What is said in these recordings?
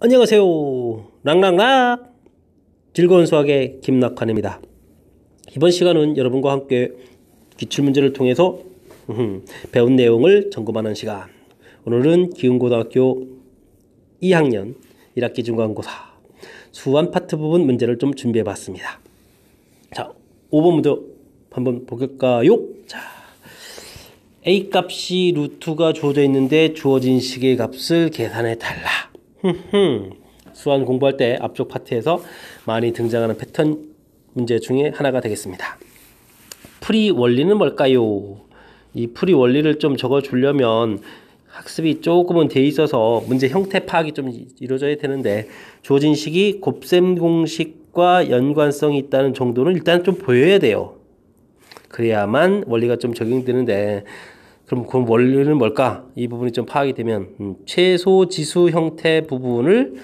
안녕하세요. 락락락 즐거운 수학의 김낙환입니다. 이번 시간은 여러분과 함께 기출문제를 통해서 배운 내용을 점검하는 시간. 오늘은 기흥고등학교 2학년 1학기 중간고사 수완 파트 부분 문제를 좀 준비해 봤습니다. 자, 5번 문제 한번 볼까요? 자, a 값이 루트가 주어져 있는데 주어진 식의 값을 계산해 달라. 수완 공부할 때 앞쪽 파트에서 많이 등장하는 패턴 문제 중에 하나가 되겠습니다. 풀이 원리는 뭘까요? 이 풀이 원리를 좀 적어주려면 학습이 조금은 돼 있어서 문제 형태 파악이 좀 이루어져야 되는데 주어진 식이 곱셈 공식과 연관성이 있다는 정도는 일단 좀 보여야 돼요. 그래야만 원리가 좀 적용되는데 그럼 그 원리는 뭘까? 이 부분이 좀 파악이 되면 최소 지수 형태 부분을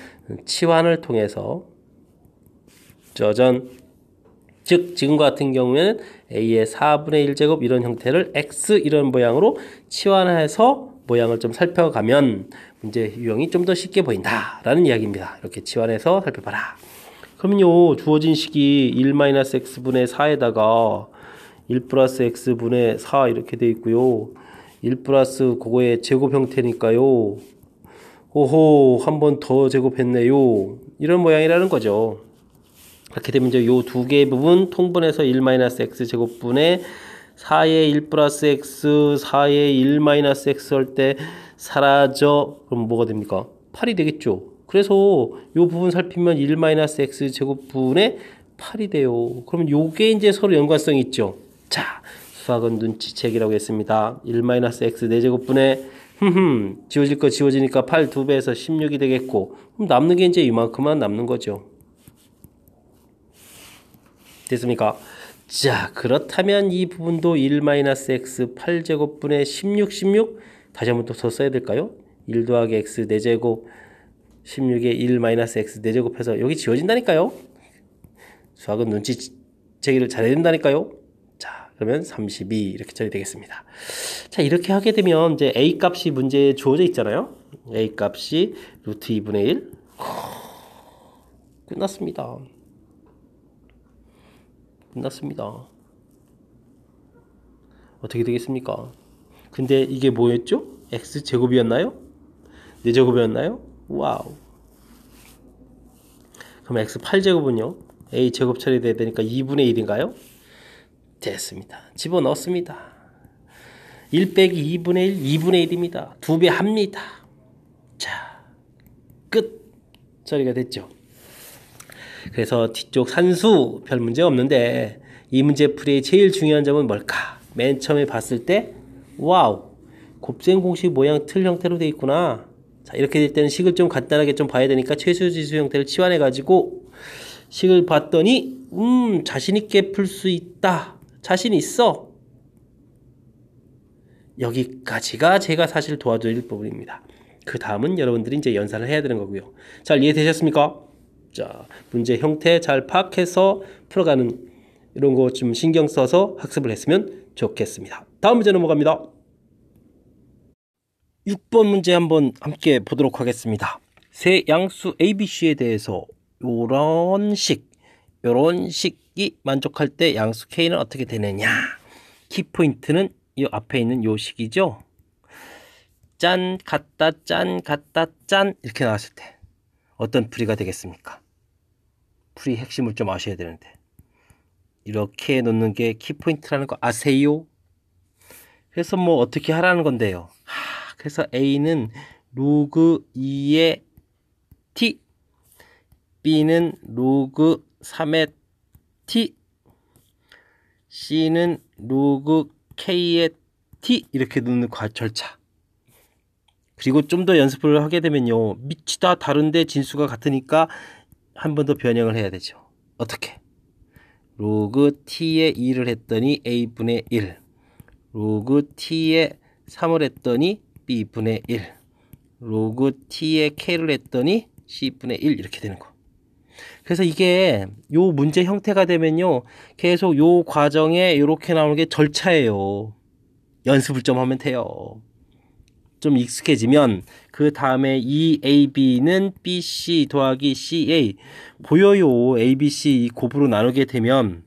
치환을 통해서 즉 지금과 같은 경우에는 a의 4분의 1제곱 이런 형태를 x 이런 모양으로 치환해서 모양을 좀 살펴가면 문제 유형이 좀 더 쉽게 보인다 라는 이야기입니다. 이렇게 치환해서 살펴봐라. 그러면요 주어진 식이 1-x분의 4에다가 1 플러스 x분의 4 이렇게 되어 있고요. 1 플러스 그거의 제곱 형태니까요. 오호, 한 번 더 제곱했네요. 이런 모양이라는 거죠. 그렇게 되면 이제 요 두 개의 부분 통분해서 1-x 제곱분의 4의 1 플러스 x, 4의 1-x 할 때 사라져. 그럼 뭐가 됩니까? 8이 되겠죠. 그래서 요 부분 살피면 1-x 제곱분의 8이 돼요. 그러면 요게 이제 서로 연관성이 있죠. 자, 수학은 눈치채기라고 했습니다. 1-x 4제곱분의 지워질 거 지워지니까 8 2배에서 16이 되겠고 그럼 남는 게 이제 이만큼만 남는 거죠. 됐습니까? 자, 그렇다면 이 부분도 1-x 8제곱분의 16 다시 한번 또 더 써야 될까요? 1 더하기 x 4제곱 16에 1-x 4제곱 해서 여기 지워진다니까요. 수학은 눈치채기를 잘해야 된다니까요. 자, 그러면 32 이렇게 처리되겠습니다. 자, 이렇게 하게 되면 이제 a 값이 문제에 주어져 있잖아요. a 값이 루트 2분의 1 끝났습니다. 어떻게 되겠습니까? 근데 이게 뭐였죠? x제곱이었나요? 4제곱이었나요? 와우. 그럼 x 8제곱은요? a 제곱 처리돼야 되니까 2분의 1인가요? 됐습니다. 집어넣습니다. 1 빼기 2분의 1, 2분의 1입니다. 2배 합니다. 자, 끝! 처리가 됐죠. 그래서 뒤쪽 산수 별 문제 없는데 이 문제 풀이의 제일 중요한 점은 뭘까? 맨 처음에 봤을 때 와우! 곱셈 공식 모양 틀 형태로 되어 있구나. 자, 이렇게 될 때는 식을 좀 간단하게 좀 봐야 되니까 최소지수 형태를 치환해 가지고 식을 봤더니 자신 있게 풀 수 있다. 자신 있어. 여기까지가 제가 사실 도와드릴 부분입니다. 그 다음은 여러분들이 이제 연산을 해야 되는 거고요. 잘 이해되셨습니까? 자, 문제 형태 잘 파악해서 풀어가는 이런 거 좀 신경 써서 학습을 했으면 좋겠습니다. 다음 문제 넘어갑니다. 6번 문제 한번 함께 보도록 하겠습니다. 세 양수 ABC에 대해서 요런 식이 만족할 때 양수 K는 어떻게 되느냐. 키포인트는 이 앞에 있는 요 식이죠. 짠, 같다, 짠, 같다, 짠 이렇게 나왔을 때 어떤 풀이가 되겠습니까? 풀이 핵심을 좀 아셔야 되는데 이렇게 놓는 게 키포인트라는 거 아세요? 그래서 뭐 어떻게 하라는 건데요. 그래서 A는 로그 2의 T, B는 로그 3의 T, C는 로그 K의 T 이렇게 놓는 절차. 그리고 좀 더 연습을 하게 되면요. 밑이 다 다른데 진수가 같으니까 한 번 더 변형을 해야 되죠. 어떻게? 로그 t에 2를 했더니 a분의 1 로그 t에 3을 했더니 b분의 1 로그 t에 k를 했더니 c분의 1 이렇게 되는 거. 그래서 이게 요 문제 형태가 되면요. 계속 요 과정에 이렇게 나오는 게 절차예요. 연습을 좀 하면 돼요. 좀 익숙해지면 그 다음에 이 AB는 BC 더하기 CA. 보여요. ABC 곱으로 나누게 되면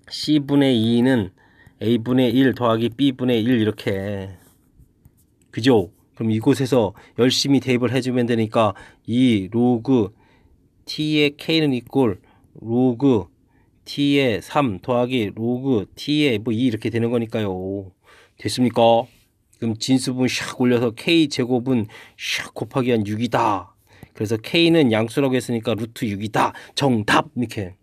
C분의 2는 A분의 1 더하기 B분의 1 이렇게. 그죠? 그럼 이곳에서 열심히 대입을 해주면 되니까 이 로그 T의 K는 이꼴 로그 T의 3 더하기 로그 T의 뭐 2 이렇게 되는 거니까요. 됐습니까? 그럼 진수분 샥 올려서 K제곱은 샥 곱하기 한 6이다. 그래서 K는 양수라고 했으니까 루트 6이다. 정답! 이렇게.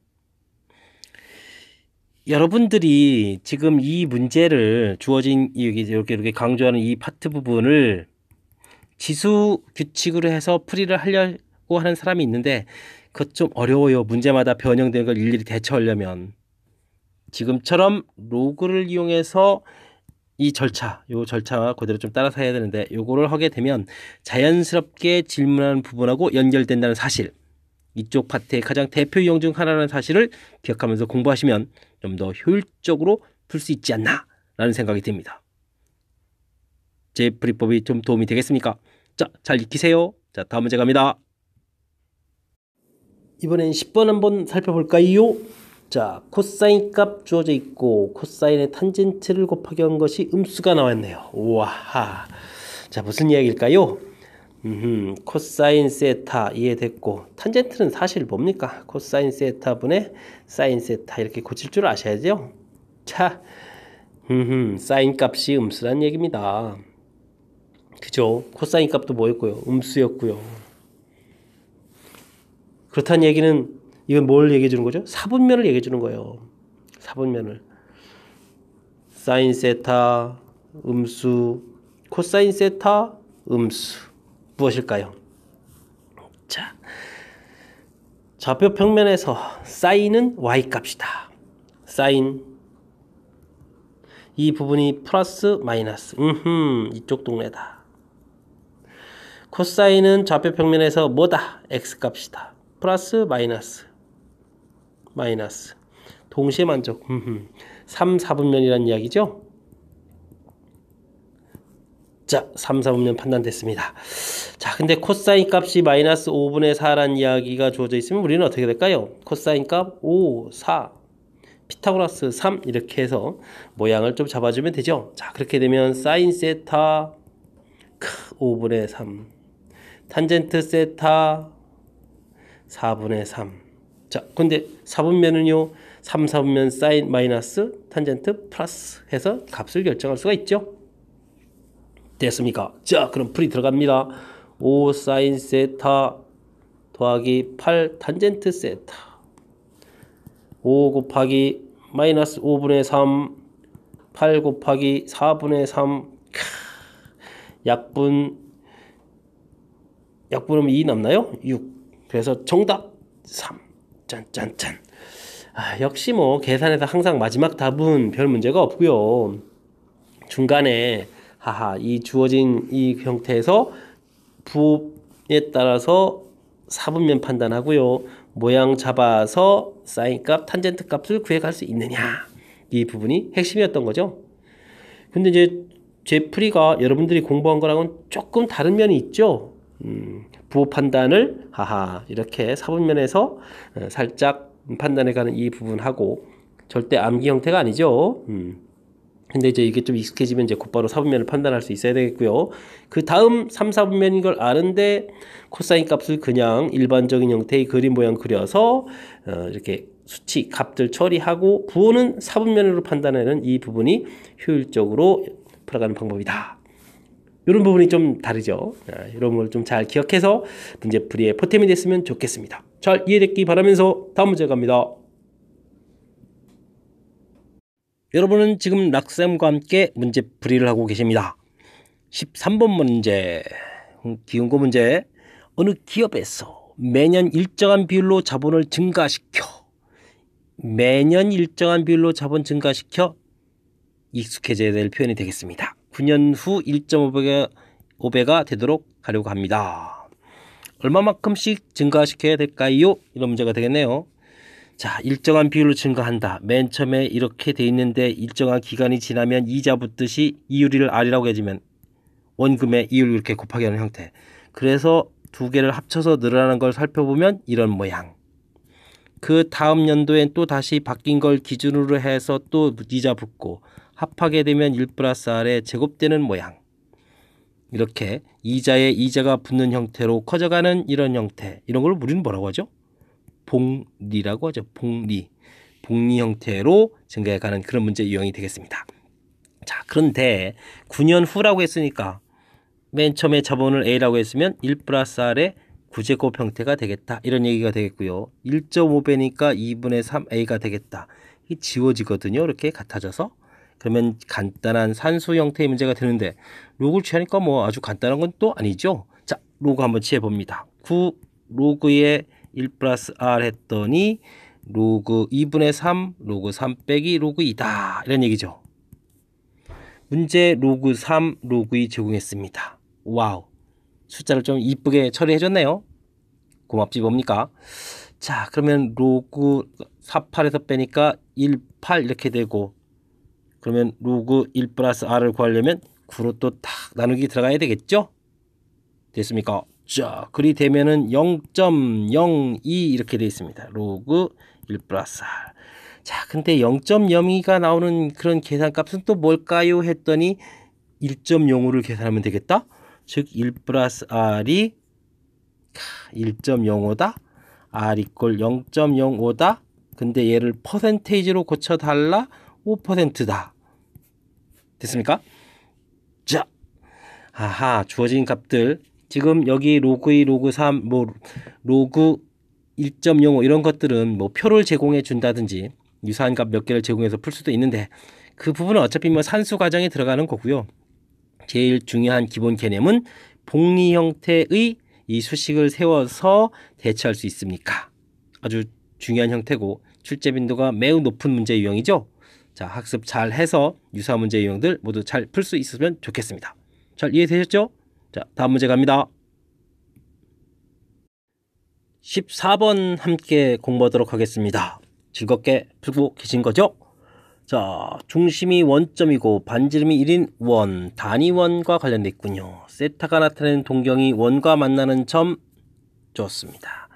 여러분들이 지금 이 문제를 주어진 이렇게 강조하는 이 파트 부분을 지수 규칙으로 해서 풀이를 하려고 하는 사람이 있는데 그것 좀 어려워요. 문제마다 변형된 걸 일일이 대처하려면. 지금처럼 로그를 이용해서 이 절차, 요 절차 그대로 좀 따라서 해야 되는데 요거를 하게 되면 자연스럽게 질문하는 부분하고 연결된다는 사실, 이쪽 파트의 가장 대표 유형 중 하나라는 사실을 기억하면서 공부하시면 좀 더 효율적으로 풀 수 있지 않나 라는 생각이 듭니다. 제 풀이법이 좀 도움이 되겠습니까? 자, 잘 익히세요. 자, 다음 문제 갑니다. 이번엔 10번 한번 살펴볼까요? 자, 코사인 값 주어져 있고 코사인의 탄젠트를 곱하기 한 것이 음수가 나왔네요. 우와. 자, 무슨 이야기일까요? 코사인 세타 이해됐고 탄젠트는 사실 뭡니까? 코사인 세타분의 사인 세타 이렇게 고칠 줄 아셔야죠. 자, 사인 값이 음수란 얘기입니다. 그죠? 코사인 값도 뭐였고요? 음수였고요. 그렇다는 얘기는 이건 뭘 얘기해 주는 거죠? 사분면을 얘기해 주는 거예요. 사분면을. 사인 세타 음수, 코사인 세타 음수. 무엇일까요? 자, 좌표 평면에서 사인은 y값이다. 사인 이 부분이 플러스 마이너스. 이쪽 동네다. 코사인은 좌표 평면에서 뭐다? x값이다. 플러스 마이너스. 마이너스. 동시에 만족. 3, 4분면이라는 이야기죠. 자, 3, 4분면 판단됐습니다. 자, 근데 코사인 값이 마이너스 5분의 4라는 이야기가 주어져 있으면 우리는 어떻게 될까요? 코사인 값 5, 4, 피타고라스 3 이렇게 해서 모양을 좀 잡아주면 되죠. 자, 그렇게 되면 사인 세타 5분의 3, 탄젠트 세타 4분의 3. 자, 근데 4분면은요, 3, 4분면 사인 마이너스 탄젠트 플러스 해서 값을 결정할 수가 있죠. 됐습니까? 자, 그럼 풀이 들어갑니다. 5 사인 세타 더하기 8 탄젠트 세타 5 곱하기 마이너스 5분의 3 8 곱하기 4분의 3 약분하면 2 남나요? 6. 그래서 정답 3. 짠짠짠. 역시 뭐 계산에서 항상 마지막 답은 별 문제가 없고요. 중간에 이 주어진 이 형태에서 부호에 따라서 사분면 판단하고요. 모양 잡아서 사인 값, 탄젠트 값을 구해갈 수 있느냐. 이 부분이 핵심이었던 거죠. 근데 이제 제 풀이가 여러분들이 공부한 거랑은 조금 다른 면이 있죠. 부호 판단을 이렇게 사분면에서 살짝 판단해가는 이 부분하고 절대 암기 형태가 아니죠. 근데 이제 이게 좀 익숙해지면 이제 곧바로 사분면을 판단할 수 있어야 되겠고요. 그 다음 3, 4분면인 걸 아는데 코사인 값을 그냥 일반적인 형태의 그림 모양 그려서 이렇게 수치 값들 처리하고 부호는 4분면으로 판단하는 이 부분이 효율적으로 풀어가는 방법이다. 이런 부분이 좀 다르죠. 이런 걸 좀 잘 기억해서 문제 풀이에 보탬이 됐으면 좋겠습니다. 잘 이해됐기 바라면서 다음 문제 갑니다. 여러분은 지금 락쌤과 함께 문제 풀이를 하고 계십니다. 13번 문제, 기운고 문제. 어느 기업에서 매년 일정한 비율로 자본을 증가시켜 익숙해져야 될 표현이 되겠습니다. 9년 후 1.5배가 되도록 하려고 합니다. 얼마만큼씩 증가시켜야 될까요? 이런 문제가 되겠네요. 자, 일정한 비율로 증가한다. 맨 처음에 이렇게 돼 있는데 일정한 기간이 지나면 이자 붙듯이 이율을 R이라고 해주면 원금의 이율을 이렇게 곱하기 하는 형태. 그래서 두 개를 합쳐서 늘어나는 걸 살펴보면 이런 모양. 그 다음 연도엔 또 다시 바뀐 걸 기준으로 해서 또 이자 붙고 합하게 되면 1 플러스 R에 제곱되는 모양. 이렇게 이자에 이자가 붙는 형태로 커져가는 이런 형태. 이런 걸 우리는 뭐라고 하죠? 복리라고 하죠. 복리. 복리 형태로 증가해가는 그런 문제 유형이 되겠습니다. 자, 그런데 9년 후라고 했으니까 맨 처음에 자본을 A라고 했으면 1 플러스 R의 9제곱 형태가 되겠다. 이런 얘기가 되겠고요. 1.5배니까 2분의 3A가 되겠다. 이게 지워지거든요. 이렇게 같아져서. 그러면 간단한 산수 형태의 문제가 되는데 로그를 취하니까 뭐 아주 간단한 건 또 아니죠. 자, 로그 한번 취해봅니다. 9 로그에 1 플러스 R 했더니 로그 2분의 3 로그 3 빼기 로그 2다. 이런 얘기죠. 문제 로그 3 로그 2 제공했습니다. 와우. 숫자를 좀 이쁘게 처리해줬네요. 고맙지 뭡니까? 자, 그러면 로그 48에서 빼니까 1, 8 이렇게 되고 그러면 로그 1 플러스 R을 구하려면 9로 또 탁 나누기 들어가야 되겠죠? 됐습니까? 자, 그리 되면은 0.02 이렇게 되어 있습니다. 로그 1 플러스 R. 자, 근데 0.02가 나오는 그런 계산값은 또 뭘까요? 했더니 1.05를 계산하면 되겠다? 즉 1 플러스 R이 1.05다. R 이꼴 0.05다. 근데 얘를 퍼센테이지로 고쳐달라. 5%다. 됐습니까? 자, 아하, 주어진 값들 지금 여기 로그 2, 로그 3, 뭐 로그 1.05 이런 것들은 뭐 표를 제공해 준다든지 유사한 값 몇 개를 제공해서 풀 수도 있는데 그 부분은 어차피 뭐 산수 과정에 들어가는 거고요. 제일 중요한 기본 개념은 복리 형태의 이 수식을 세워서 대처할 수 있습니까? 아주 중요한 형태고 출제 빈도가 매우 높은 문제 유형이죠. 자, 학습 잘 해서 유사 문제 유형들 모두 잘 풀 수 있으면 좋겠습니다. 잘 이해되셨죠? 자, 다음 문제 갑니다. 14번 함께 공부하도록 하겠습니다. 즐겁게 풀고 계신 거죠? 자, 중심이 원점이고 반지름이 1인 원, 단위원과 관련되어 있군요. 세타가 나타내는 동경이 원과 만나는 점 좋습니다.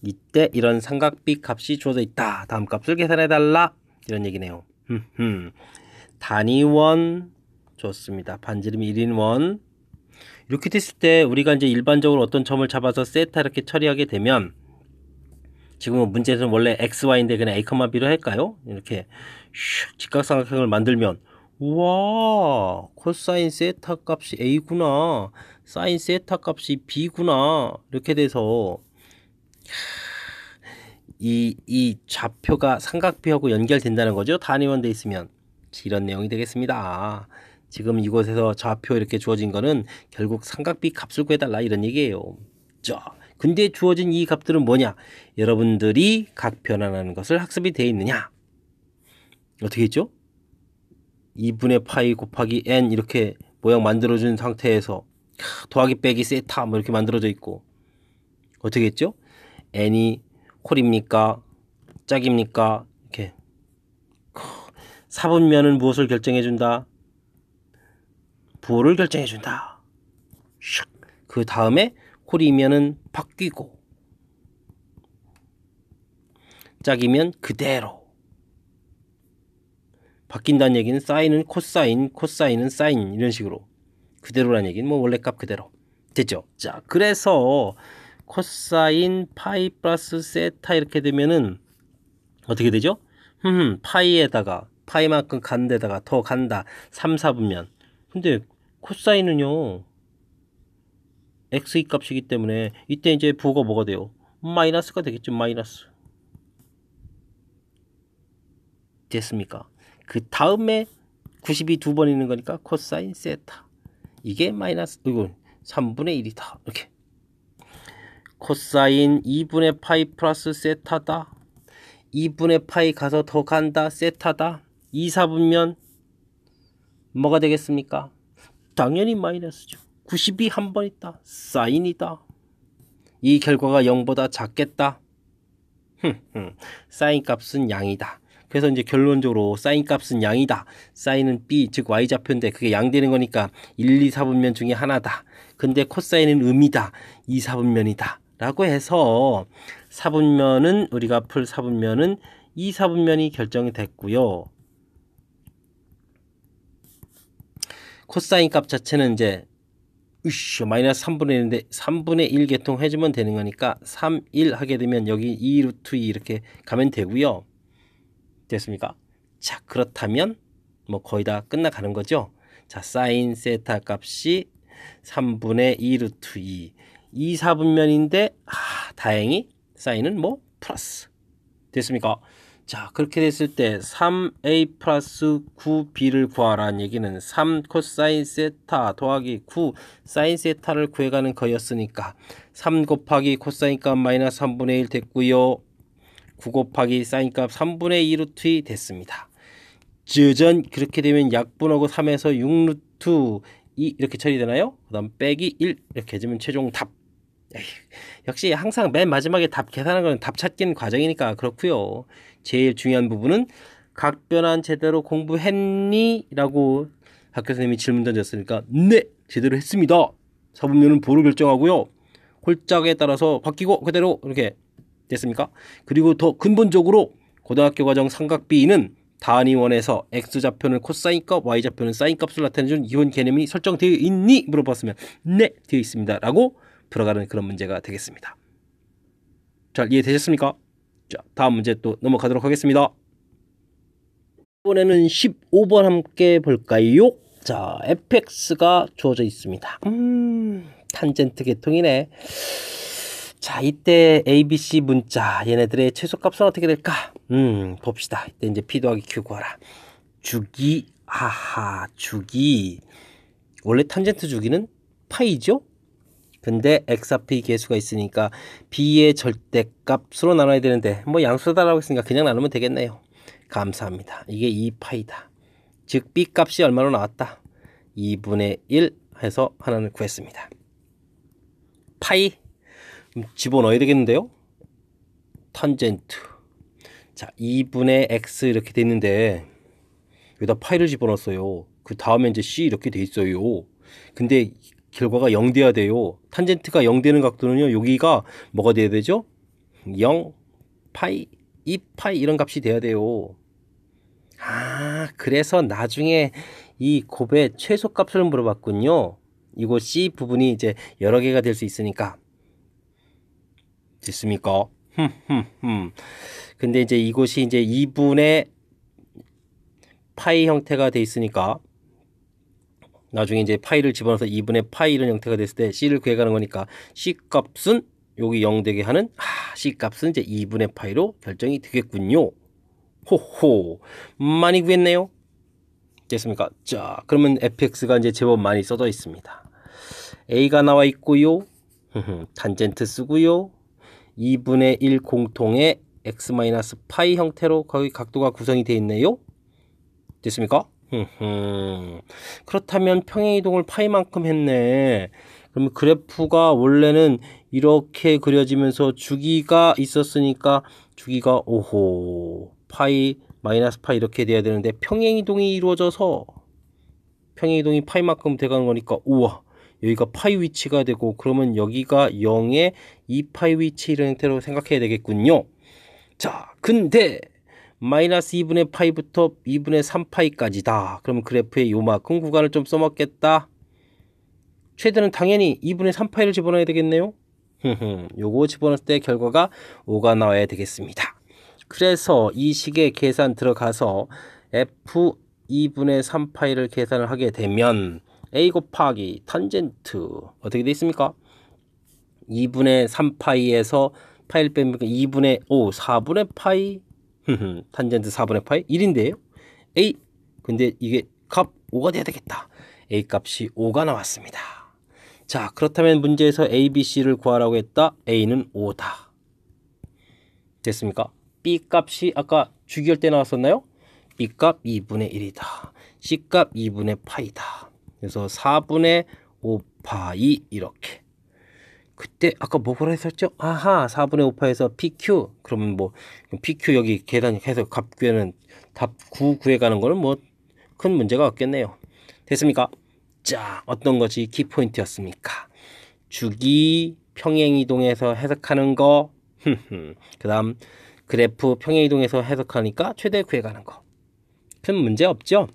이때 이런 삼각비 값이 주어져 있다. 다음 값을 계산해달라. 이런 얘기네요. 단위원 좋습니다. 반지름이 1인 원. 이렇게 됐을 때 우리가 이제 일반적으로 어떤 점을 잡아서 세타 이렇게 처리하게 되면 지금은 문제에서는 원래 XY인데 그냥 A, B로 할까요? 이렇게 직각삼각형을 만들면 우와, 코사인 세타 값이 A구나, 사인 세타 값이 B구나, 이렇게 돼서 이 좌표가 삼각비하고 연결된다는 거죠. 단위원 돼 있으면. 이런 내용이 되겠습니다. 지금 이곳에서 좌표 이렇게 주어진 거는 결국 삼각비 값을 구해달라 이런 얘기예요. 자, 근데 주어진 이 값들은 뭐냐? 여러분들이 각 변환하는 것을 학습이 되어 있느냐? 어떻게 했죠? 2분의 파이 곱하기 n 이렇게 모양 만들어준 상태에서 더하기 빼기 세타 뭐 이렇게 만들어져 있고 어떻게 했죠? n이 홀입니까? 짝입니까? 이렇게 사분면은 무엇을 결정해준다? 부호를 결정해준다. 그 다음에 홀이면은 바뀌고 짝이면 그대로 바뀐다는 얘기는 사인은 코사인, 코사인은 사인 이런 식으로 그대로란 얘기는 뭐 원래 값 그대로 됐죠. 자, 그래서 코사인 파이 플러스 세타 이렇게 되면은 어떻게 되죠? 파이에다가 파이만큼 간 데다가 더 간다. 3, 4분면. 근데 코사인은요 x의 값이기 때문에 이때 이제 부호가 뭐가 돼요? 마이너스가 되겠죠. 마이너스. 됐습니까? 그 다음에 90이 두 번 있는 거니까 코사인 세타. 이게 마이너스, 이거 3분의 1이다. 이렇게. 코사인 2분의 파이 플러스 세타다. 2분의 파이 가서 더 간다. 세타다. 2, 4분면 뭐가 되겠습니까? 당연히 마이너스죠. 90이 한 번 있다. 사인이다. 이 결과가 0보다 작겠다. 사인 값은 양이다. 그래서 이제 결론적으로 사인 값은 양이다. 사인은 B 즉 Y좌표인데 그게 양 되는 거니까 1, 2, 4분면 중에 하나다. 근데 코사인은 음이다. 2사분면이다. 라고 해서 사분면은 우리가 풀 사분면은 2사분면이 결정이 됐고요. 코사인 값 자체는 이제 마이너스 3분의 1인데 3분의 1 개통 해주면 되는 거니까 3, 1 하게 되면 여기 2 루트 2 이렇게 가면 되고요. 됐습니까? 자, 그렇다면 뭐 거의 다 끝나가는 거죠. 자, 사인 세타 값이 3분의 2 루트 2 2사분면인데 다행히 사인은 뭐 플러스 됐습니까? 자, 그렇게 됐을 때 3a 플러스 9b를 구하라는 얘기는 3 코사인 세타 더하기 9 사인 세타를 구해가는 거였으니까 3 곱하기 코사인 값 마이너스 3분의 1 됐고요. 9 곱하기 사인 값 3분의 2 루트 2 됐습니다. 짜잔, 그렇게 되면 약분하고 3에서 6 루트 2 이렇게 처리되나요? 그 다음 빼기 1 이렇게 해주면 최종 답. 에이, 역시 항상 맨 마지막에 답 계산하는 건 답 찾기는 과정이니까 그렇고요. 제일 중요한 부분은 각변환 제대로 공부했니? 라고 학교 선생님이 질문 던졌으니까 네! 제대로 했습니다. 사분면은 보를 결정하고요. 홀짝에 따라서 바뀌고 그대로 이렇게 됐습니까? 그리고 더 근본적으로 고등학교 과정 삼각비는 단위원에서 x좌표는 코사인 값, y좌표는 사인 값을 나타내준 이원 개념이 설정되어 있니? 물어봤으면 네! 되어 있습니다. 라고 풀어가는 그런 문제가 되겠습니다. 잘 이해되셨습니까? 자, 다음 문제 또 넘어가도록 하겠습니다. 이번에는 15번 함께 볼까요? 자, fx가 주어져 있습니다. 탄젠트 계통이네. 자, 이때 ABC 문자 얘네들의 최소값은 어떻게 될까? 봅시다. 이때 이제 P 더하기 Q 구하라. 주기, 주기. 원래 탄젠트 주기는 파이죠? 근데 x 앞에 계수가 있으니까 b의 절대값으로 나눠야 되는데 뭐 양수다라고 했으니까 그냥 나누면 되겠네요. 감사합니다. 이게 2파이다. 즉 b 값이 얼마로 나왔다? 2분의 1 해서 하나를 구했습니다. 파이 집어넣어야 되겠는데요. 탄젠트. 자, 2분의 x 이렇게 돼 있는데 여기다 파이를 집어넣었어요. 그 다음에 이제 c 이렇게 돼 있어요. 근데 결과가 0 돼야 돼요. 탄젠트가 0 되는 각도는요, 여기가 뭐가 돼야 되죠? 0, 파이, 2파이 이런 값이 돼야 돼요. 그래서 나중에 이 곱의 최소값을 물어봤군요. 이거 C 부분이 이제 여러 개가 될 수 있으니까. 됐습니까? 근데 이제 이곳이 이제 2분의 파이 형태가 돼 있으니까 나중에 이제 파이를 집어넣어서 2분의 파이 이런 형태가 됐을 때 C를 구해가는 거니까 C 값은 여기 0 되게 하는 C 값은 이제 2분의 파이로 결정이 되겠군요. 호호, 많이 구했네요. 됐습니까? 자, 그러면 fx가 이제 제법 많이 써져 있습니다. a가 나와 있고요. 탄젠트 쓰고요. 2분의 1 공통의 x-파이 형태로 거기 각도가 구성이 되어 있네요. 됐습니까? 그렇다면 평행이동을 파이만큼 했네. 그러면 그래프가 원래는 이렇게 그려지면서 주기가 있었으니까 주기가 오호 파이 마이너스 파이 이렇게 돼야 되는데 평행이동이 이루어져서 평행이동이 파이만큼 돼가는 거니까 우와 여기가 파이 위치가 되고 그러면 여기가 0의 2파이 위치 이런 형태로 생각해야 되겠군요. 자, 근데 마이너스 2분의 파이부터 2분의 3파이까지다. 그러면 그래프에 요만큼 구간을 좀 써먹겠다. 최대는 당연히 2분의 3파이를 집어넣어야 되겠네요. 요거 집어넣을 때 결과가 5가 나와야 되겠습니다. 그래서 이 식에 계산 들어가서 f 2분의 3파이를 계산을 하게 되면 a 곱하기 탄젠트 어떻게 돼 있습니까? 2분의 3파이에서 파이를 빼면 2분의 5 4분의 파이 탄젠트 4분의 파이 1인데요. a 근데 이게 값 5가 돼야 되겠다. a 값이 5가 나왔습니다. 자, 그렇다면 문제에서 a, b, c를 구하라고 했다. a는 5다. 됐습니까? b 값이 아까 주기할 때 나왔었나요? b 값 2분의 1이다. c 값 2분의 파이다. 그래서 4분의 5파이 이렇게. 그때 아까 뭐라 했었죠? 4분의 5파에서 PQ 그러면 뭐 PQ 여기 계산해서 값 구하는 답 9 구해가는 거는 뭐 큰 문제가 없겠네요. 됐습니까? 자, 어떤 것이 키포인트였습니까? 주기 평행이동에서 해석하는 거. 그 다음 그래프 평행이동에서 해석하니까 최대 구해가는 거. 큰 문제 없죠?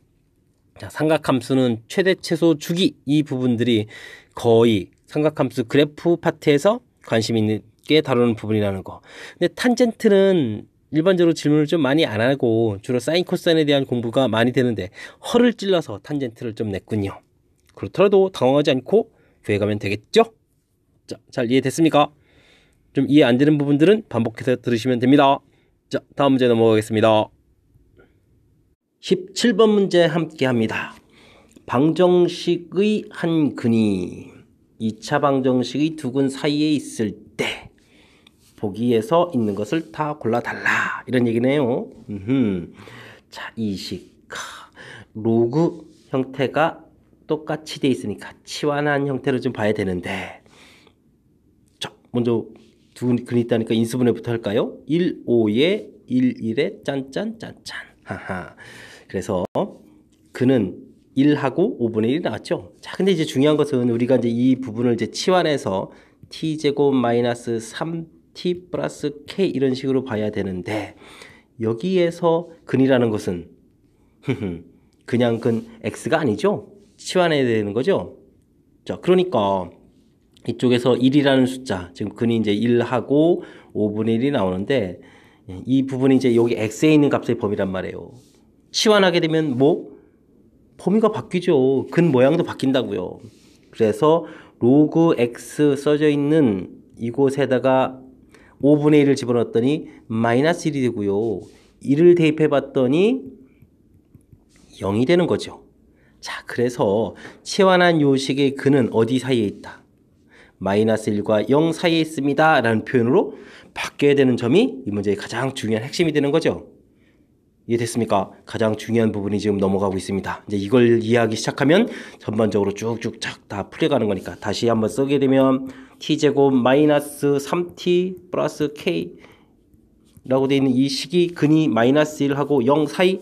자, 삼각함수는 최대 최소 주기 이 부분들이 거의 삼각함수 그래프 파트에서 관심 있게 다루는 부분이라는 거. 근데 탄젠트는 일반적으로 질문을 좀 많이 안 하고 주로 사인 코사인에 대한 공부가 많이 되는데 허를 찔러서 탄젠트를 좀 냈군요. 그렇더라도 당황하지 않고 구해가면 되겠죠? 자, 잘 이해됐습니까? 좀 이해 안 되는 부분들은 반복해서 들으시면 됩니다. 자, 다음 문제 넘어가겠습니다. 17번 문제 함께 합니다. 방정식의 한 근이 2차 방정식의 두 근 사이에 있을 때 보기에서 있는 것을 다 골라달라 이런 얘기네요. 자, 이 식 로그 형태가 똑같이 돼 있으니까 치환한 형태로 좀 봐야 되는데, 자, 먼저 두 근이 있다니까 인수분해부터 할까요? 1, 5에 1, 1에 짠짠 짠짠. 하하. 그래서 근은 1하고 5분의 1이 나왔죠. 자, 근데 이제 중요한 것은 우리가 이제 이 부분을 이제 치환해서 t제곱 마이너스 3t 플러스 k 이런 식으로 봐야 되는데, 여기에서 근이라는 것은 그냥 근 x가 아니죠. 치환해야 되는 거죠. 자, 그러니까 이쪽에서 1이라는 숫자, 지금 근이 이제 1하고 5분의 1이 나오는데, 이 부분이 이제 여기 x에 있는 값의 범위란 말이에요. 치환하게 되면 뭐? 범위가 바뀌죠. 근 모양도 바뀐다고요. 그래서 로그 x 써져 있는 이곳에다가 5분의 1을 집어넣었더니 마이너스 1이 되고요. 1을 대입해 봤더니 0이 되는 거죠. 자, 그래서 치환한 요식의 근은 어디 사이에 있다? 마이너스 1과 0 사이에 있습니다 라는 표현으로 바뀌어야 되는 점이 이 문제의 가장 중요한 핵심이 되는 거죠. 이해됐습니까? 가장 중요한 부분이 지금 넘어가고 있습니다. 이제 이걸 이해하기 시작하면 전반적으로 쭉쭉 다 풀려가는 거니까 다시 한번 쓰게 되면 t제곱 마이너스 3t 플러스 k 라고 되어 있는 이 식이 근이 마이너스 1하고 0 사이.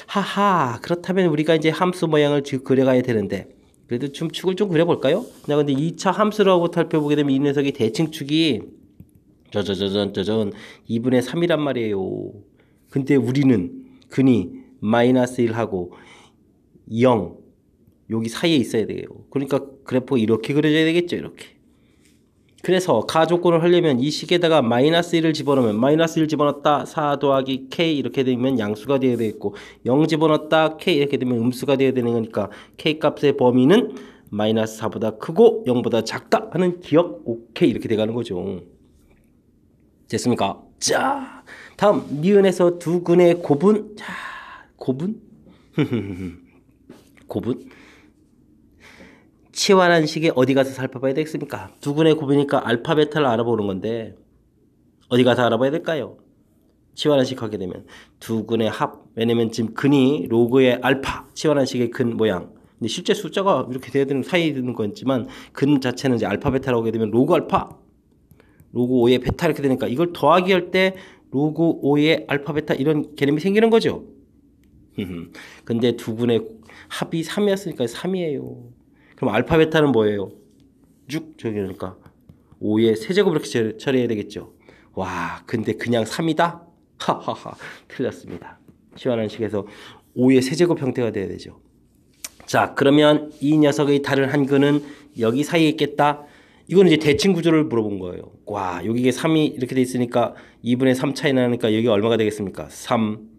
하하, 그렇다면 우리가 이제 함수 모양을 그려가야 되는데, 그래도 좀 축을 좀 그려볼까요? 자, 근데 2차 함수라고 살펴보게 되면 이 녀석의 대칭축이 짜잔 2분의 3이란 말이에요. 근데 우리는 근이 마이너스 1하고 0 여기 사이에 있어야 돼요. 그러니까 그래프가 이렇게 그려져야 되겠죠. 이렇게. 그래서 가조건을 하려면 이 식에다가 마이너스 1을 집어넣으면 마이너스 1 집어넣었다 4 더하기 k 이렇게 되면 양수가 되어야 되겠고, 0 집어넣었다 k 이렇게 되면 음수가 되어야 되는 거니까 k 값의 범위는 마이너스 4보다 크고 0보다 작다 하는 기억 오케이 이렇게 돼가는 거죠. 됐습니까? 자, 다음 니은에서 두 근의 고분. 자, 고분? 고분? 치환한 식에 어디 가서 살펴봐야 되겠습니까? 두 근의 고분이니까 알파 베타를 알아보는 건데 어디 가서 알아봐야 될까요? 치환한 식 하게 되면 두 근의 합. 왜냐면 지금 근이 로그의 알파, 치환한 식의 근 모양. 근데 실제 숫자가 이렇게 돼야 되는 사이에 드는 거였지만 근 자체는 이제 알파 베타라고 하게 되면 로그 알파, 로그 5의 베타 이렇게 되니까 이걸 더하기 할 때 로그 5의 알파 베타 이런 개념이 생기는 거죠. 근데 두 근의 합이 3이었으니까 3이에요. 그럼 알파 베타는 뭐예요? 쭉 저기 그러니까 5의 세제곱 이렇게 처리해야 되겠죠. 와, 근데 그냥 3이다? 하하하, 틀렸습니다. 치환한 식에서 5의 세제곱 형태가 돼야 되죠. 자, 그러면 이 녀석의 다른 한 근은 여기 사이에 있겠다. 이거는 이제 대칭 구조를 물어본 거예요. 와, 여기에 3이 이렇게 돼 있으니까 2분의 3 차이 나니까 여기가 얼마가 되겠습니까? 3.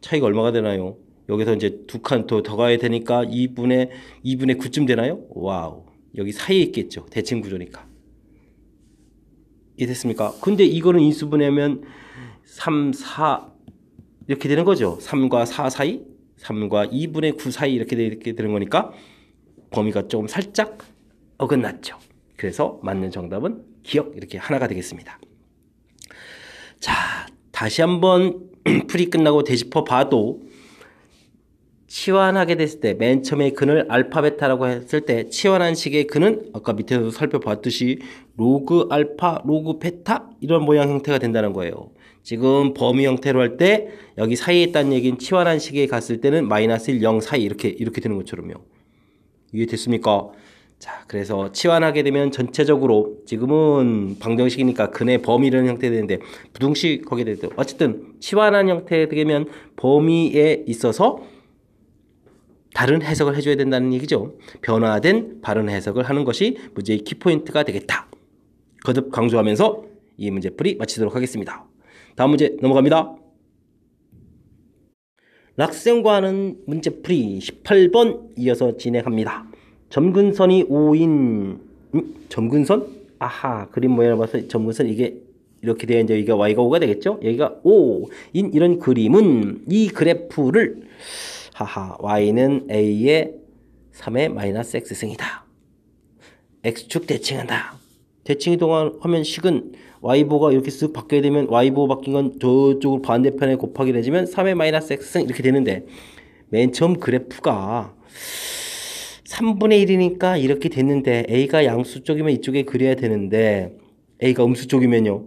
차이가 얼마가 되나요? 여기서 이제 두 칸 더 가야 되니까 2분의 9쯤 되나요? 와우. 여기 사이에 있겠죠. 대칭 구조니까. 이해됐습니까? 근데 이거는 인수분해하면 3, 4 이렇게 되는 거죠. 3과 4 사이, 3과 2분의 9 사이 이렇게 되는 거니까 범위가 조금 살짝 어긋났죠. 그래서 맞는 정답은 기억 이렇게 하나가 되겠습니다. 자, 다시 한번 풀이 끝나고 되짚어 봐도 치환하게 됐을 때 맨 처음에 근을 알파 베타라고 했을 때 치환한 식의 근은 아까 밑에서 살펴봤듯이 로그 알파, 로그 베타 이런 모양 형태가 된다는 거예요. 지금 범위 형태로 할 때 여기 사이에 있다는 얘기는 치환한 식에 갔을 때는 마이너스 1, 0 사이 이렇게 되는 것처럼요. 이해됐습니까? 자, 그래서 치환하게 되면 전체적으로 지금은 방정식이니까 근의 범위라는 형태 되는데 부등식 하게 되도 어쨌든 치환한 형태 되면 범위에 있어서 다른 해석을 해줘야 된다는 얘기죠. 변화된 바른 해석을 하는 것이 문제의 키포인트가 되겠다. 거듭 강조하면서 이 문제풀이 마치도록 하겠습니다. 다음 문제 넘어갑니다. 락생과는 문제풀이 18번 이어서 진행합니다. 점근선이 5인 점근선? 아하, 그림 모양을 봐서 점근선 이게 이렇게 되어 이제 여기가 y가 5가 되겠죠? 여기가 5인 이런 그림은 이 그래프를 하하, y는 a의 3의 마이너스 x승이다. x축 대칭한다. 대칭 이동하면 식은 y보가 이렇게 쓱 바뀌게 되면 y보 바뀐 건 저쪽으로 반대편에 곱하기 내지면 3의 마이너스 x승 이렇게 되는데 맨 처음 그래프가 3분의 1이니까 이렇게 됐는데 a가 양수 쪽이면 이쪽에 그려야 되는데 a가 음수 쪽이면요.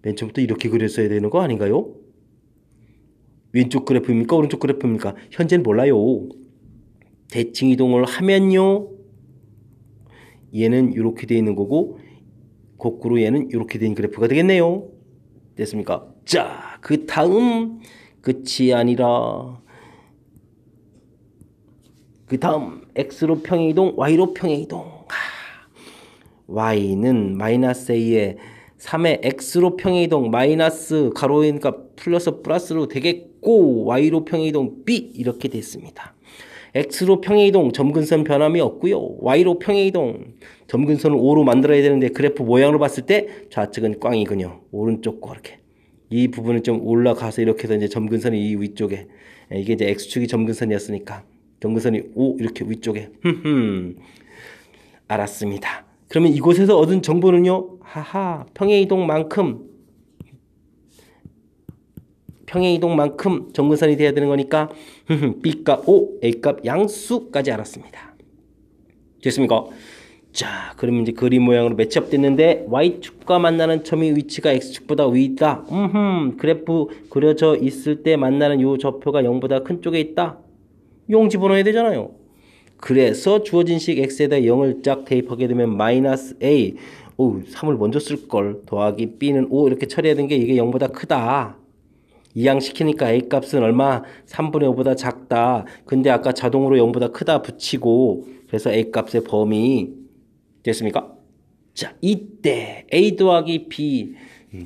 맨 처음부터 이렇게 그렸어야 되는 거 아닌가요? 왼쪽 그래프입니까? 오른쪽 그래프입니까? 현재는 몰라요. 대칭 이동을 하면요. 얘는 이렇게 되어 있는 거고 거꾸로 얘는 이렇게 된 그래프가 되겠네요. 됐습니까? 자, 그 다음 끝이 아니라 그 다음 x로 평행이동, y로 평행이동. y는 마이너스 a에 3의 x로 평행이동 마이너스 가로니까 플러스 플러스로 되겠고 y로 평행이동 b 이렇게 됐습니다. x로 평행이동 점근선 변함이 없고요. y로 평행이동 점근선을 5로 만들어야 되는데 그래프 모양으로 봤을 때 좌측은 꽝이군요. 오른쪽 거 이렇게 이 부분은 좀 올라가서 이렇게 해서 이제 점근선이 이 위쪽에 이게 이제 x축이 점근선이었으니까 점근선이 5 이렇게 위쪽에 알았습니다. 그러면 이곳에서 얻은 정보는요. 하하 평행이동만큼 점근선이 돼야 되는 거니까 B값 5, A값 양수까지 알았습니다. 됐습니까? 자, 그러면 이제 그림 모양으로 매치업 됐는데 Y축과 만나는 점의 위치가 X축보다 위다. 그래프 그려져 있을 때 만나는 요 좌표가 0보다 큰 쪽에 있다. 0 집어넣어야 되잖아요. 그래서 주어진 식 X에다 0을 쫙 대입하게 되면 마이너스 A 3을 먼저 쓸걸 더하기 B는 5 이렇게 처리해야 되는 게 이게 0보다 크다. 이항시키니까 A값은 얼마? 3분의 5보다 작다. 근데 아까 자동으로 0보다 크다 붙이고 그래서 A값의 범위 됐습니까? 자, 이때 A 더하기 B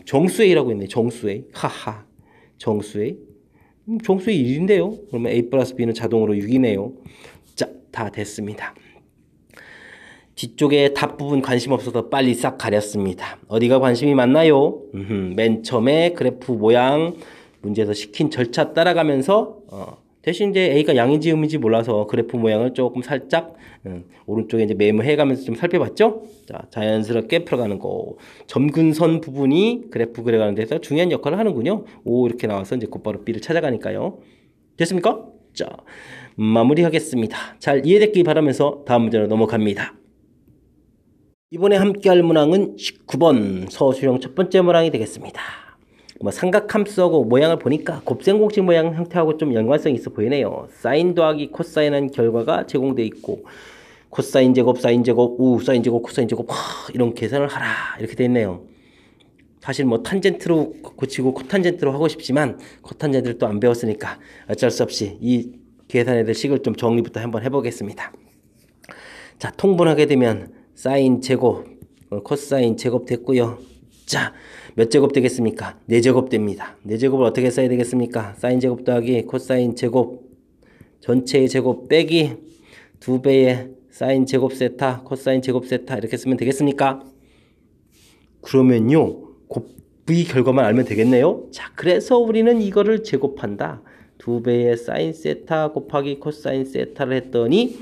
정수 A라고 했네. 정수 A. 하하. 정수 A. 정수 A 1인데요. 그러면 A 플러스 B는 자동으로 6이네요. 자, 다 됐습니다. 뒤쪽에 답 부분 관심 없어서 빨리 싹 가렸습니다. 어디가 관심이 많나요? 맨 처음에 그래프 모양 문제에서 시킨 절차 따라가면서 대신 이제 A가 양인지 음인지 몰라서 그래프 모양을 조금 살짝 오른쪽에 이제 메모해가면서 좀 살펴봤죠? 자, 자연스럽게 풀어가는 거. 점근선 부분이 그래프 그려가는 데서 중요한 역할을 하는군요. O 이렇게 나와서 이제 곧바로 B를 찾아가니까요. 됐습니까? 자, 마무리하겠습니다. 잘 이해됐길 바라면서 다음 문제로 넘어갑니다. 이번에 함께할 문항은 19번 서술형 첫 번째 문항이 되겠습니다. 삼각함수하고 모양을 보니까 곱셈공식 모양 형태하고 좀 연관성이 있어 보이네요. 사인 더하기 코사인한 결과가 제공되어 있고 코사인 제곱, 사인 제곱, 사인 제곱, 코사인 제곱 이런 계산을 하라 이렇게 되어 있네요. 사실 탄젠트로 고치고 코탄젠트로 하고 싶지만 코탄젠트를 또 안 배웠으니까 어쩔 수 없이 이 계산에 대한 식을 좀 정리부터 한번 해보겠습니다. 자, 통분하게 되면 사인 제곱, 코사인 제곱 됐고요. 자, 몇 제곱 되겠습니까? 4제곱 됩니다. 4제곱을 어떻게 써야 되겠습니까? 사인 제곱 더하기 코사인 제곱 전체의 제곱 빼기 2배의 사인 제곱 세타 코사인 제곱 세타 이렇게 쓰면 되겠습니까? 그러면요. 곱의 결과만 알면 되겠네요. 자, 그래서 우리는 이거를 제곱한다. 2배의 사인 세타 곱하기 코사인 세타를 했더니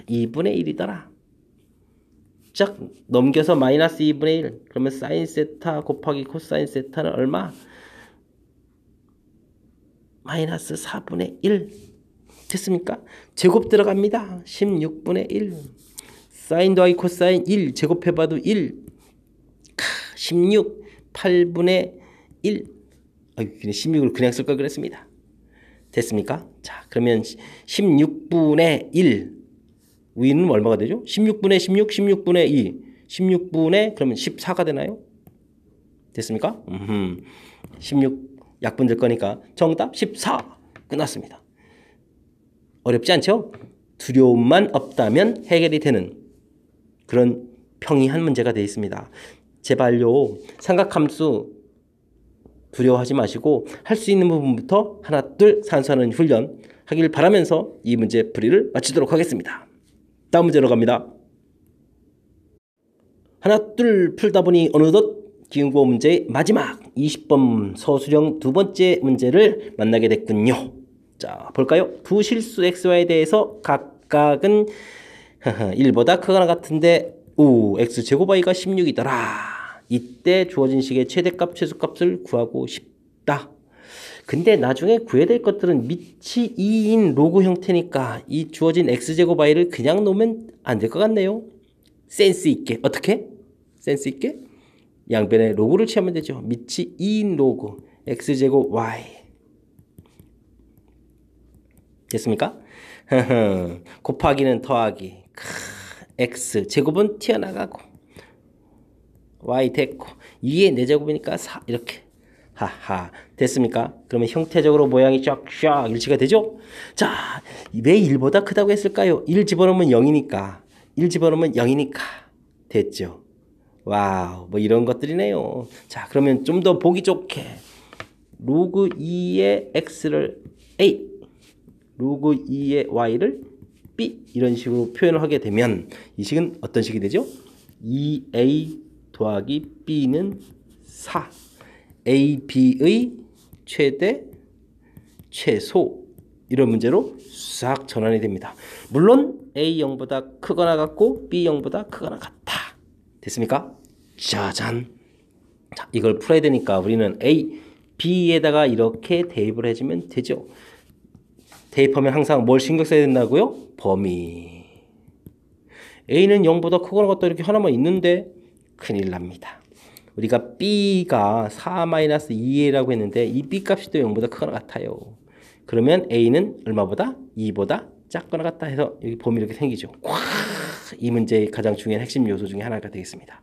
2분의 1이더라. 쫙 넘겨서 마이너스 2분의 1 그러면 사인 세타 곱하기 코사인 세타는 얼마? 마이너스 4분의 1 됐습니까? 제곱 들어갑니다. 16분의 1 사인 더하기 코사인 1 제곱해봐도 1 16 8분의 1 그냥 16을 그냥 쓸 걸 그랬습니다. 됐습니까? 자, 그러면 16분의 1 위는 얼마가 되죠? 16분의 16, 16분의 2, 16분의 그러면 14가 되나요? 됐습니까? 16 약분될 거니까 정답 14. 끝났습니다. 어렵지 않죠? 두려움만 없다면 해결이 되는 그런 평이한 문제가 되어 있습니다. 제발요, 삼각함수 두려워하지 마시고 할 수 있는 부분부터 하나 둘 산수하는 훈련 하길 바라면서 이 문제 풀이를 마치도록 하겠습니다. 다음 문제로 갑니다. 하나 둘 풀다 보니 어느덧 기운고 문제의 마지막 20번 서술형 두 번째 문제를 만나게 됐군요. 자, 볼까요? 두 실수 xy에 대해서 각각은 1보다 크거나 같은데 x제곱 y가 16이더라. 이때 주어진 식의 최대값, 최소값을 구하고 싶다. 근데 나중에 구해야 될 것들은 밑이 2인 로그 형태니까 이 주어진 x제곱 y를 그냥 놓으면 안 될 것 같네요. 센스 있게. 어떻게? 센스 있게? 양변에 로그를 취하면 되죠. 밑이 2인 로그 x제곱 y. 됐습니까? 곱하기는 더하기. x 제곱은 튀어나가고 y 됐고 2의 4제곱이니까 4 이렇게. 하하. 됐습니까? 그러면 형태적으로 모양이 쫙쫙 일치가 되죠? 자, 왜 1보다 크다고 했을까요? 1 집어넣으면 0이니까. 1 집어넣으면 0이니까. 됐죠? 와우, 뭐 이런 것들이네요. 자, 그러면 좀 더 보기 좋게 로그 2의 x를 a, 로그 2의 y를 b 이런 식으로 표현을 하게 되면 이 식은 어떤 식이 되죠? 2a 더하기 b는 4. a, b의 최대, 최소 이런 문제로 싹 전환이 됩니다. 물론 a 0보다 크거나 같고 b 0보다 크거나 같다. 됐습니까? 짜잔. 자, 이걸 풀어야 되니까 우리는 A, B에다가 이렇게 대입을 해주면 되죠. 대입하면 항상 뭘 신경 써야 된다고요? 범위. A는 0보다 크거나 같다 이렇게 하나만 있는데 큰일 납니다. 우리가 B가 4-2A라고 했는데 이 B 값이 또 0보다 크거나 같아요. 그러면 A는 얼마보다? 2보다 작거나 같다 해서 여기 범위 이렇게 생기죠. 이 문제의 가장 중요한 핵심 요소 중에 하나가 되겠습니다.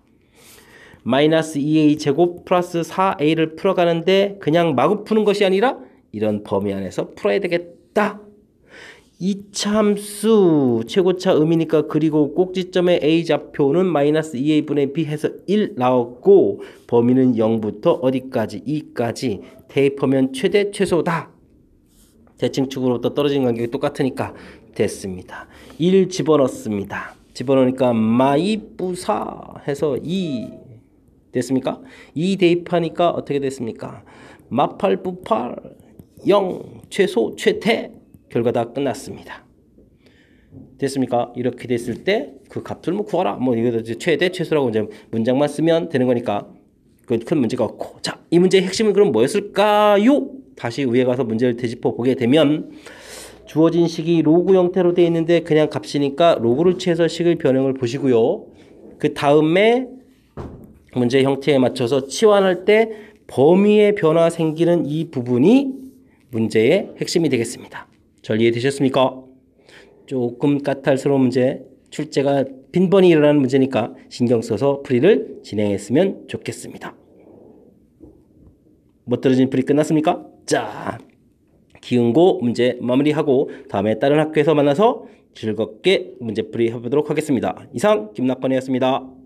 마이너스 2a 제곱 플러스 4a를 풀어가는데 그냥 마구 푸는 것이 아니라 이런 범위 안에서 풀어야 되겠다. 이차함수 최고차 음이니까 그리고 꼭지점의 a 좌표는 마이너스 2a분의 b 해서 1 나왔고 범위는 0부터 어디까지? 2까지 대입하면 최대 최소다. 대칭축으로부터 떨어지는 간격이 똑같으니까 됐습니다. 1 집어넣습니다. 집어넣으니까 마이 뿌사 해서 2 됐습니까? 2 대입하니까 어떻게 됐습니까? 마팔 뿌팔 0 최소 최대 결과 다 끝났습니다. 됐습니까? 이렇게 됐을 때 그 값을 뭐 구하라. 뭐 이거 최대 최소라고 이제 문장만 쓰면 되는 거니까 그 큰 문제가 없고. 자, 이 문제의 핵심은 그럼 뭐였을까요? 다시 위에 가서 문제를 되짚어 보게 되면 주어진 식이 로그 형태로 되어 있는데 그냥 값이니까 로그를 취해서 식의 변형을 보시고요. 그 다음에 문제 형태에 맞춰서 치환할 때 범위의 변화 생기는 이 부분이 문제의 핵심이 되겠습니다. 잘 이해되셨습니까? 조금 까탈스러운 문제, 출제가 빈번히 일어나는 문제니까 신경 써서 풀이를 진행했으면 좋겠습니다. 멋들어진 풀이 끝났습니까? 자, 기운고 문제 마무리하고 다음에 다른 학교에서 만나서 즐겁게 문제풀이 해보도록 하겠습니다. 이상 김낙건이었습니다.